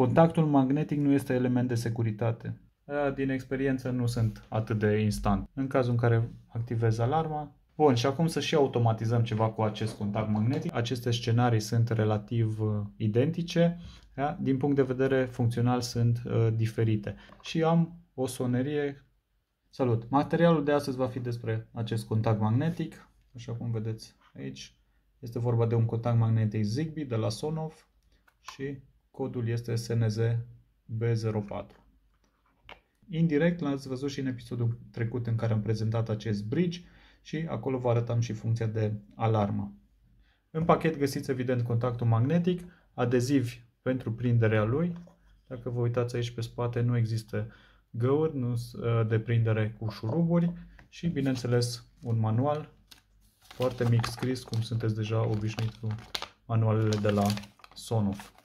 Contactul magnetic nu este element de securitate. Din experiență nu sunt atât de instant. În cazul în care activez alarma. Bun, și acum să și automatizăm ceva cu acest contact magnetic. Aceste scenarii sunt relativ identice. Da? Din punct de vedere funcțional sunt diferite. Și am o sonerie. Salut! Materialul de astăzi va fi despre acest contact magnetic. Așa cum vedeți aici. Este vorba de un contact magnetic Zigbee de la Sonoff și codul este SNZ B04. Indirect l-ați văzut și în episodul trecut în care am prezentat acest bridge și acolo vă arătam și funcția de alarmă. În pachet găsiți evident contactul magnetic, adezivi pentru prinderea lui. Dacă vă uitați aici pe spate nu există găuri de prindere cu șuruburi și bineînțeles un manual foarte mic scris, cum sunteți deja obișnuiți cu manualele de la Sonoff.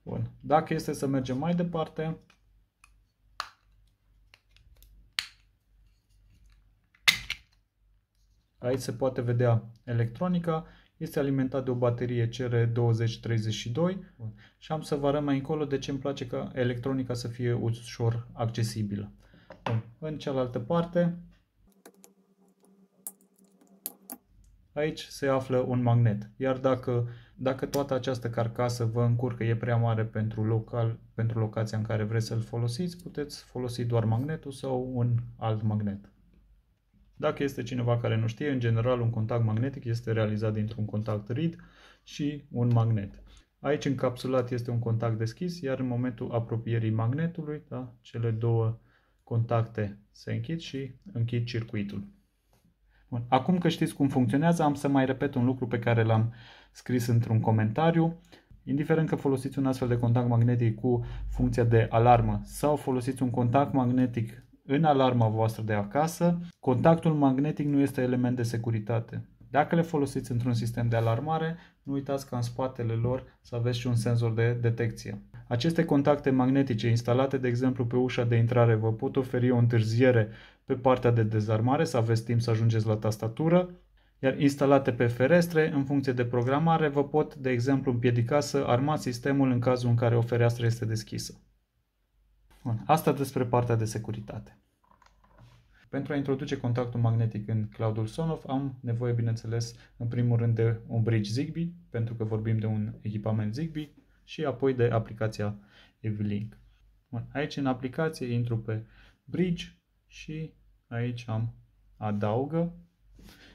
Bun. Dacă este să mergem mai departe, aici se poate vedea electronica, este alimentat de o baterie CR2032 și am să vă arăt mai încolo de ce îmi place ca electronica să fie ușor accesibilă. Bun. În cealaltă parte, aici se află un magnet, iar dacă toată această carcasă vă încurcă, e prea mare pentru locația în care vreți să-l folosiți, puteți folosi doar magnetul sau un alt magnet. Dacă este cineva care nu știe, în general un contact magnetic este realizat dintr-un contact reed și un magnet. Aici încapsulat este un contact deschis, iar în momentul apropierii magnetului, da, cele două contacte se închid și închid circuitul. Bun. Acum că știți cum funcționează, am să mai repet un lucru pe care l-am scris într-un comentariu. Indiferent că folosiți un astfel de contact magnetic cu funcția de alarmă sau folosiți un contact magnetic în alarma voastră de acasă, contactul magnetic nu este element de securitate. Dacă le folosiți într-un sistem de alarmare, nu uitați ca în spatele lor să aveți și un senzor de detecție. Aceste contacte magnetice instalate, de exemplu, pe ușa de intrare, vă pot oferi o întârziere pe partea de dezarmare, să aveți timp să ajungeți la tastatură, iar instalate pe ferestre, în funcție de programare, vă pot, de exemplu, împiedica să armați sistemul în cazul în care o fereastră este deschisă. Bun. Asta despre partea de securitate. Pentru a introduce contactul magnetic în cloudul Sonoff am nevoie, bineînțeles, în primul rând de un bridge Zigbee, pentru că vorbim de un echipament Zigbee, și apoi de aplicația EV-Link. Bun. Aici în aplicație intru pe bridge și aici am adaugă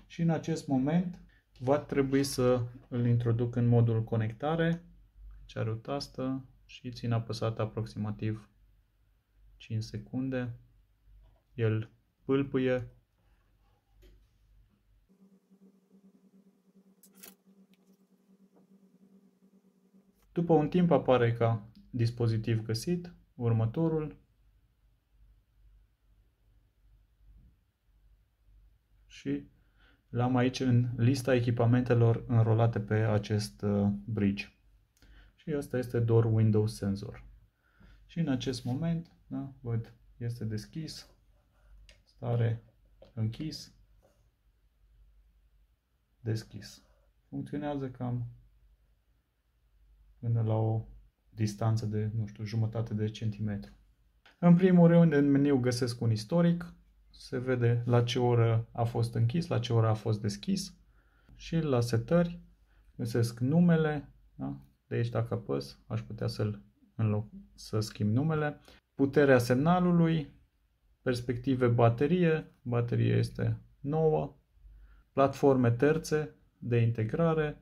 și în acest moment va trebui să îl introduc în modul conectare. Aici are o tastă și țin apăsat aproximativ 5 secunde. El pâlpâie. După un timp apare ca dispozitiv găsit, următorul și l-am aici în lista echipamentelor înrolate pe acest bridge. Și asta este Door Window Sensor. Și în acest moment, da, văd, este deschis, stare închis, deschis. Funcționează cam până la o distanță de, nu știu, jumătate de centimetru. În primul rând, în meniu găsesc un istoric, se vede la ce oră a fost închis, la ce oră a fost deschis și la setări găsesc numele, da? De aici dacă apăs aș putea să schimb numele, puterea semnalului, perspective baterie, baterie este nouă, platforme terțe de integrare,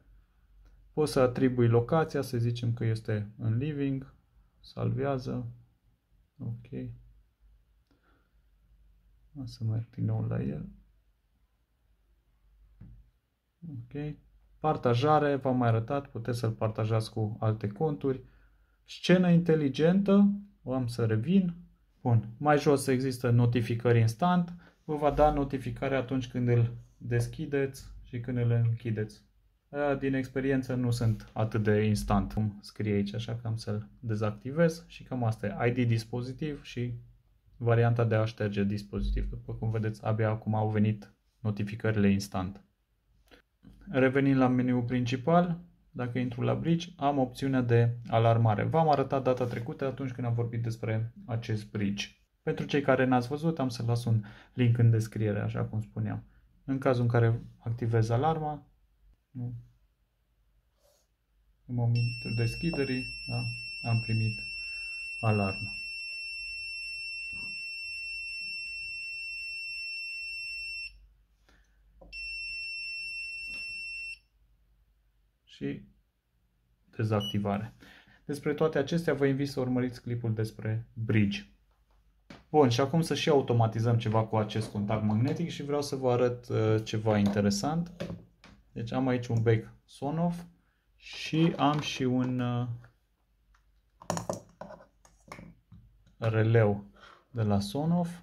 poți să atribui locația, să zicem că este în living, salvează, ok, o să merg din nou la el, ok, partajare, v-am mai arătat, puteți să-l partajați cu alte conturi, scenă inteligentă, o am să revin. Bun. Mai jos există notificări instant. Vă va da notificare atunci când îl deschideți și când îl închideți. Din experiență nu sunt atât de instant cum scrie aici, așa că am să-l dezactivez și cam asta e. ID dispozitiv și varianta de a șterge dispozitiv. După cum vedeți, abia acum au venit notificările instant. Revenind la meniul principal, dacă intru la bridge, am opțiunea de alarmare. V-am arătat data trecută atunci când am vorbit despre acest bridge. Pentru cei care n-ați văzut, am să las un link în descriere, așa cum spuneam. În cazul în care activez alarma, în momentul deschiderii, da, am primit alarma. Și dezactivare. Despre toate acestea vă invit să urmăriți clipul despre bridge. Bun, și acum să și automatizăm ceva cu acest contact magnetic și vreau să vă arăt ceva interesant. Deci am aici un bec Sonoff și am și un releu de la Sonoff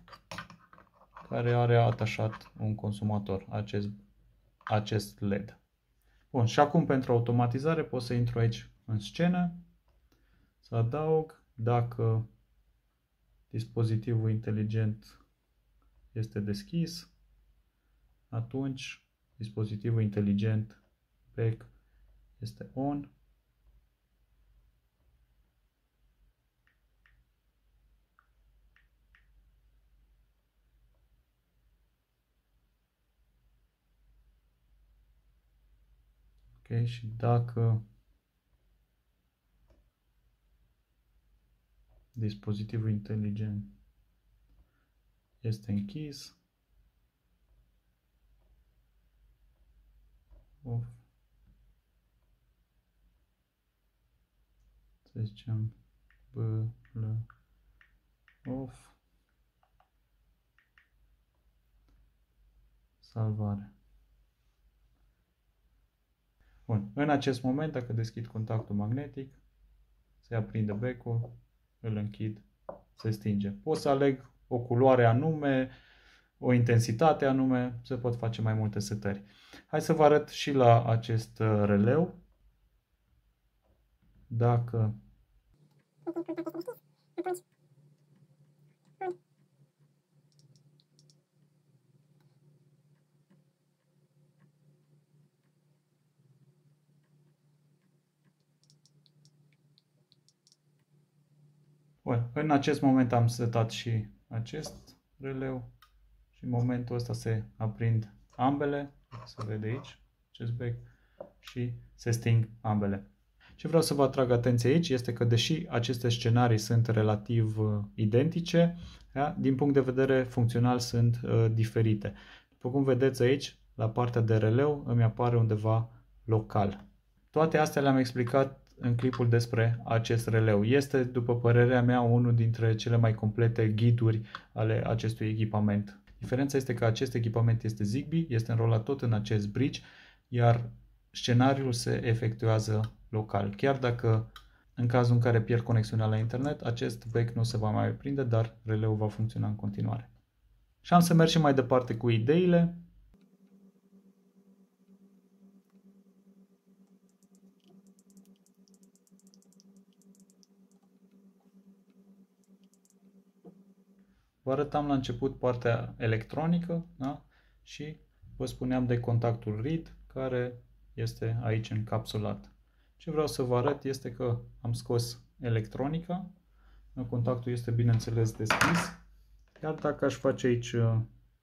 care are atașat un consumator, acest LED. Bun, și acum pentru automatizare pot să intru aici în scenă, să adaug dacă dispozitivul inteligent este deschis, atunci dispozitivul inteligent bec este on. Ok, și dacă dispozitivul inteligent este închis, off, să zicem off, salvare. Bun, în acest moment, dacă deschid contactul magnetic, se aprinde becul, îl închid, se stinge. Pot să aleg o culoare anume, o intensitate anume, se pot face mai multe setări. Hai să vă arăt și la acest releu. Dacă bun, în acest moment am setat și acest releu și în momentul ăsta se aprind ambele, se vede aici, acest bec, și se sting ambele. Ce vreau să vă atrag atenție aici este că deși aceste scenarii sunt relativ identice, da, din punct de vedere funcțional sunt diferite. După cum vedeți aici, la partea de releu îmi apare undeva local. Toate astea le-am explicat în clipul despre acest releu. Este, după părerea mea, unul dintre cele mai complete ghiduri ale acestui echipament. Diferența este că acest echipament este Zigbee, este înrolat tot în acest bridge, iar scenariul se efectuează local. Chiar dacă în cazul în care pierd conexiunea la internet, acest bec nu se va mai prinde, dar releul va funcționa în continuare. Și am să mergem mai departe cu ideile. Vă arătam la început partea electronică, da? Și vă spuneam de contactul read, care este aici încapsulat. Ce vreau să vă arăt este că am scos electronica, contactul este bineînțeles deschis, iar dacă aș face aici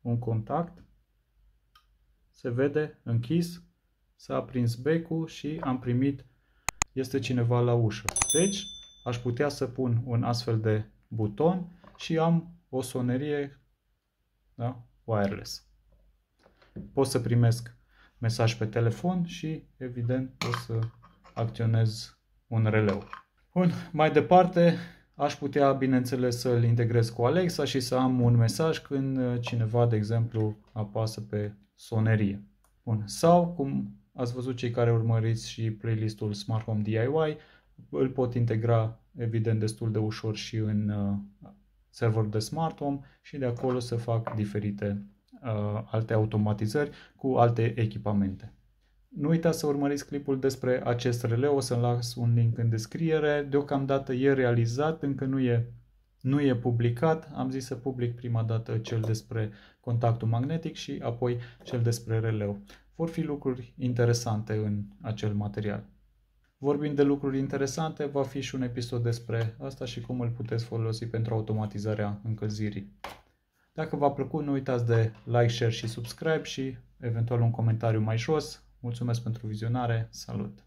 un contact, se vede închis, s-a aprins becul și am primit, este cineva la ușă. Deci aș putea să pun un astfel de buton și am o sonerie, da, wireless. Pot să primesc mesaj pe telefon și, evident, pot să acționez un releu. Bun, mai departe, aș putea, bineînțeles, să-l integrez cu Alexa și să am un mesaj când cineva, de exemplu, apasă pe sonerie. Bun, sau, cum ați văzut cei care urmăriți și playlistul Smart Home DIY, îl pot integra, evident, destul de ușor și în serverul de Smart Home și de acolo să fac diferite alte automatizări cu alte echipamente. Nu uitați să urmăriți clipul despre acest releu, o să-mi las un link în descriere. Deocamdată e realizat, încă nu e publicat. Am zis să public prima dată cel despre contactul magnetic și apoi cel despre releu. Vor fi lucruri interesante în acel material. Vorbind de lucruri interesante, va fi și un episod despre asta și cum îl puteți folosi pentru automatizarea încălzirii. Dacă v-a plăcut, nu uitați de like, share și subscribe și eventual un comentariu mai jos. Mulțumesc pentru vizionare, salut!